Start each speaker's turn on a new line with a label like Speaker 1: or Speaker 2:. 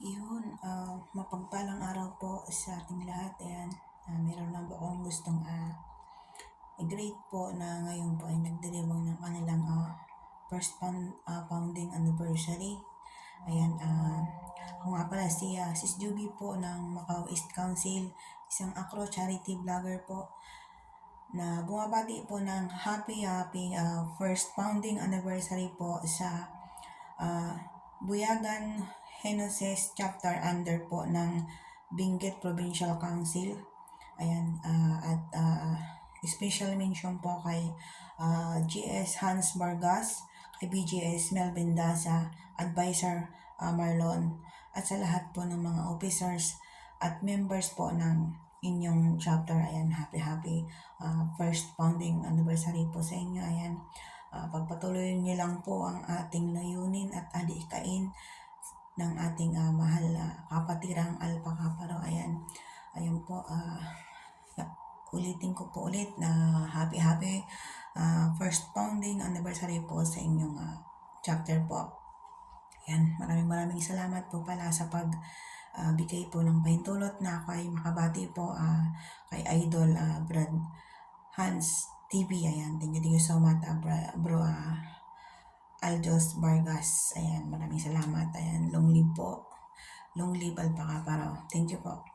Speaker 1: Yun, mapagpalang araw po sa ating lahat. Ayan, meron lang po akong gustong i-greet po na ngayon po ay nagdiriwang ng kanilang first founding anniversary. Ayan, ako nga pala si Sis Juby po ng Macau East Council, isang acro charity vlogger po na bumabati po ng happy first founding anniversary po sa Buyagan Henoses Chapter under po ng Benguet Provincial Council. Ayan, at special mention po kay GS Hans Vargas, kay BGS Melvin Daza, Advisor Marlon, at sa lahat po ng mga officers at members po ng inyong chapter. Ayan, happy first founding anniversary po sa inyo. Ayan, pagpatuloy niyo lang po ang ating layunin at adikain ng ating mahal na kapatirang Alpha Kaparo. Ayan po, ulitin ko po ulit na happy first founding anniversary po sa inyong chapter po. Ayan, maraming salamat po pala sa bigay po ng pahintulot na ako ay makabati po kay Idol Brad Hans TV. Ayan, thank you so much bro Aljos Vargas. Ayan, maraming salamat. Ayan, long live po. Long live Alpha Kaparo. Thank you po.